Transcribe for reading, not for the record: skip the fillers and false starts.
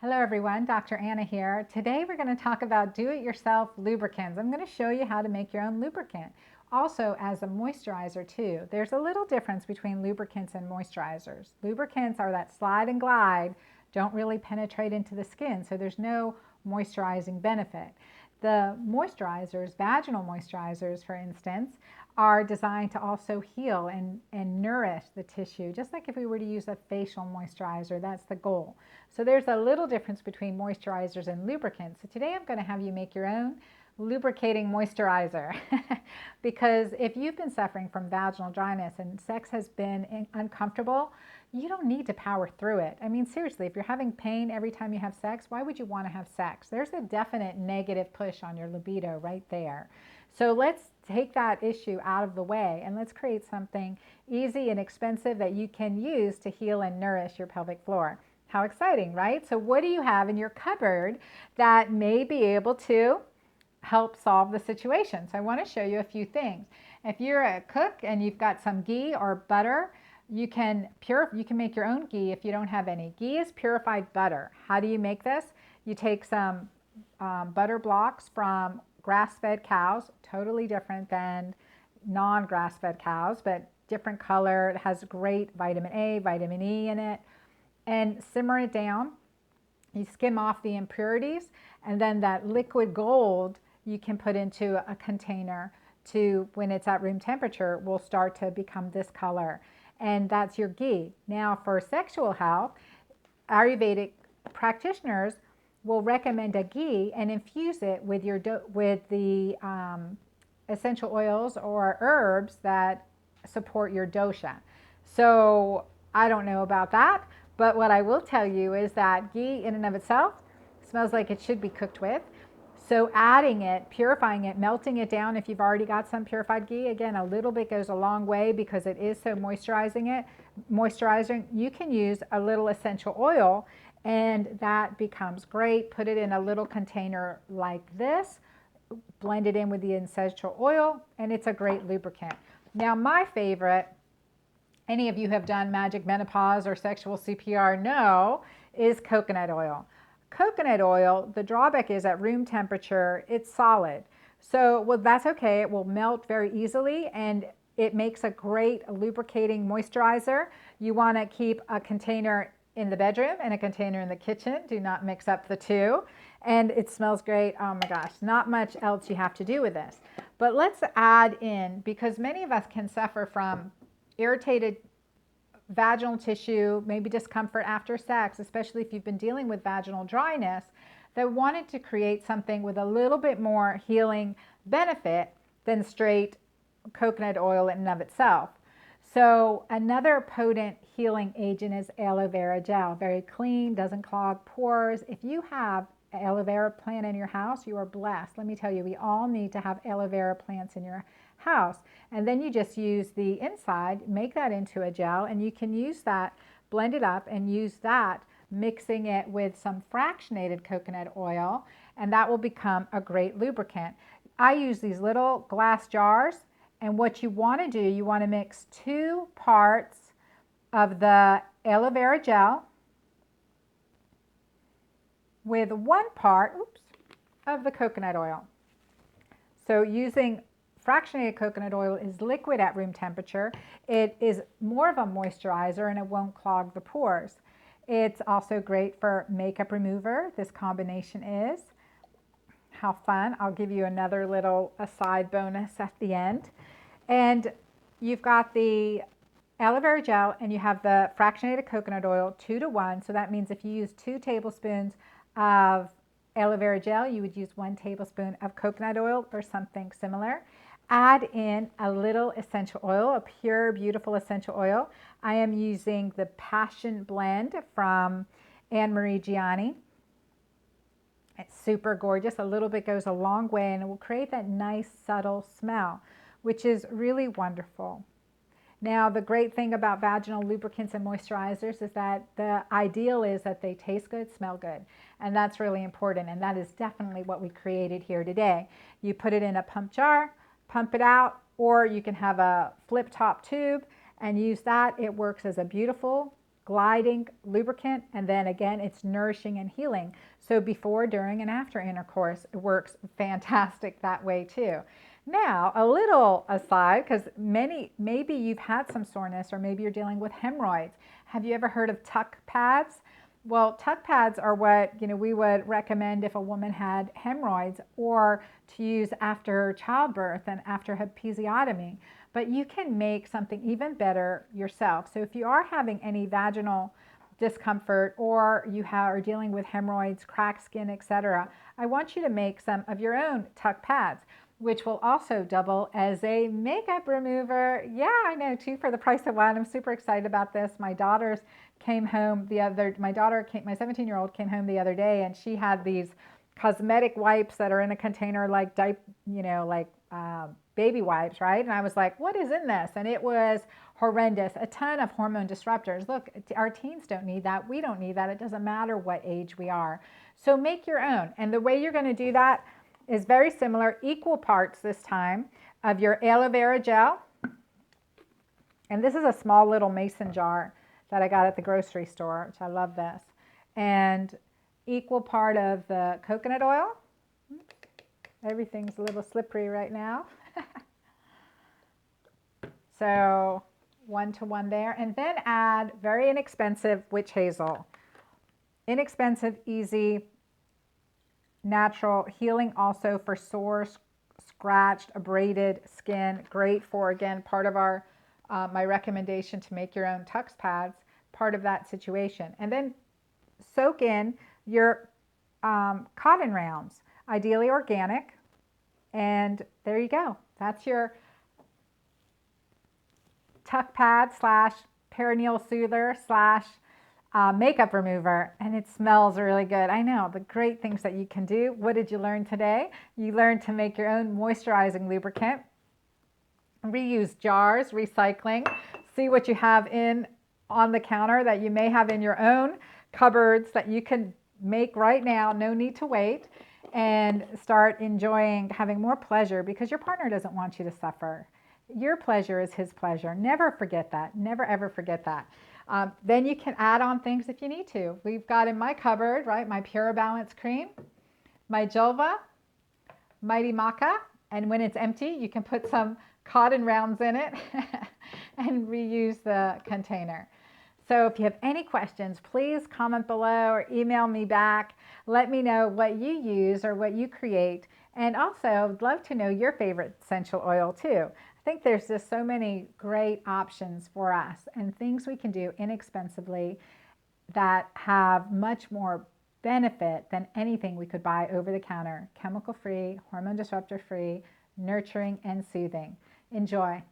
Hello everyone, Dr. Anna here. Today we're going to talk about do-it-yourself lubricants. I'm going to show you how to make your own lubricant. Also as a moisturizer too. There's a little difference between lubricants and moisturizers. Lubricants are that slide and glide, don't really penetrate into the skin, so there's no moisturizing benefit. The moisturizers, vaginal moisturizers for instance, are designed to also heal and nourish the tissue, just like if we were to use a facial moisturizer, that's the goal. So there's a little difference between moisturizers and lubricants. So today I'm going to have you make your own lubricating moisturizer because if you've been suffering from vaginal dryness and sex has been uncomfortable, you don't need to power through it. I mean, seriously, if you're having pain every time you have sex, why would you want to have sex? There's a definite negative push on your libido right there. So let's take that issue out of the way and let's create something easy and expensive that you can use to heal and nourish your pelvic floor. How exciting, right? So what do you have in your cupboard that may be able to help solve the situation? So I want to show you a few things. If you're a cook and you've got some ghee or butter, you can make your own ghee if you don't have any. Ghee is purified butter. How do you make this? You take some butter blocks from grass-fed cows, totally different than non-grass-fed cows, but different color. It has great vitamin A, vitamin E in it. And simmer it down. You skim off the impurities, and then that liquid gold you can put into a container to, when it's at room temperature, will start to become this color. And that's your ghee. Now for sexual health, Ayurvedic practitioners will recommend a ghee and infuse it with the essential oils or herbs that support your dosha. So I don't know about that, but what I will tell you is that ghee in and of itself smells like it should be cooked with. So adding it, purifying it, melting it down if you've already got some purified ghee, again, a little bit goes a long way because it is so moisturizing. You can use a little essential oil and that becomes great. Put it in a little container like this, blend it in with the essential oil, and it's a great lubricant. Now my favorite, any of you have done magic menopause or sexual CPR know, is coconut oil. Coconut oil, the drawback is at room temperature, it's solid. So, well, that's okay. It will melt very easily and it makes a great lubricating moisturizer. You want to keep a container in the bedroom and a container in the kitchen. Do not mix up the two. And it smells great. Oh my gosh, not much else you have to do with this. But let's add in, because many of us can suffer from irritated vaginal tissue, maybe discomfort after sex, especially if you've been dealing with vaginal dryness, that wanted to create something with a little bit more healing benefit than straight coconut oil in and of itself. So another potent healing agent is aloe vera gel. Very clean, doesn't clog pores. If you have an aloe vera plant in your house, you are blessed. Let me tell you, we all need to have aloe vera plants in your house. And then you just use the inside, make that into a gel, and you can use that, blend it up and use that, mixing it with some fractionated coconut oil, and that will become a great lubricant. I use these little glass jars, and what you want to do, you want to mix 2 parts of the aloe vera gel with 1 part, of the coconut oil. So using fractionated coconut oil is liquid at room temperature. It is more of a moisturizer and it won't clog the pores. It's also great for makeup remover. This combination is. How fun. I'll give you another little aside bonus at the end. And you've got the aloe vera gel and you have the fractionated coconut oil 2-to-1. So that means if you use 2 tablespoons of aloe vera gel, you would use 1 tablespoon of coconut oil or something similar. Add in a little essential oil, a pure, beautiful essential oil. I am using the Passion Blend from Anne Marie Gianni. It's super gorgeous. A little bit goes a long way and it will create that nice, subtle smell, which is really wonderful. Now, the great thing about vaginal lubricants and moisturizers is that the ideal is that they taste good, smell good. And that's really important. And that is definitely what we created here today. You put it in a pump jar, pump it out, or you can have a flip top tube and use that. It works as a beautiful gliding lubricant, and then again, it's nourishing and healing. So before, during, and after intercourse, it works fantastic that way too. Now, a little aside, because maybe you've had some soreness or maybe you're dealing with hemorrhoids. Have you ever heard of tuck pads? Well, tuck pads are what we would recommend if a woman had hemorrhoids, or to use after childbirth and after episiotomy. But you can make something even better yourself. So if you are having any vaginal discomfort, or you are dealing with hemorrhoids, cracked skin, etc., I want you to make some of your own tuck pads, which will also double as a makeup remover. Yeah, I know, 2 for the price of 1. I'm super excited about this. My daughters came home my 17-year-old came home the other day, and she had these cosmetic wipes that are in a container like baby wipes, right? And I was like, what is in this? And it was horrendous. A ton of hormone disruptors. Look, our teens don't need that. We don't need that. It doesn't matter what age we are. So make your own. And the way you're going to do that is very similar, equal parts this time of your aloe vera gel. And this is a small little mason jar that I got at the grocery store, which I love this. And equal part of the coconut oil. Everything's a little slippery right now. So 1 to 1 there. And then add very inexpensive witch hazel. Inexpensive, easy, natural, healing also for sore, scratched, abraded skin. Great for, again, part of our my recommendation to make your own Tux pads, part of that situation. And then soak in your cotton rounds, ideally organic. And there you go. That's your tuck pad / perineal soother / makeup remover, and it smells really good. I know, the great things that you can do. What did you learn today? You learned to make your own moisturizing lubricant, reuse jars, recycling, see what you have on the counter that you may have in your own cupboards that you can make right now, no need to wait, and start enjoying, having more pleasure, because your partner doesn't want you to suffer. Your pleasure is his pleasure. Never forget that. Never, ever forget that. Then you can add on things if you need to. We've got in my cupboard, right, my Pure Balance Cream, my Julva, Mighty Maca, and when it's empty, you can put some cotton rounds in it and reuse the container. So if you have any questions, please comment below or email me back. Let me know what you use or what you create. And also, I'd love to know your favorite essential oil too. I think there's just so many great options for us and things we can do inexpensively that have much more benefit than anything we could buy over the counter. Chemical free, hormone disruptor free, nurturing and soothing. Enjoy.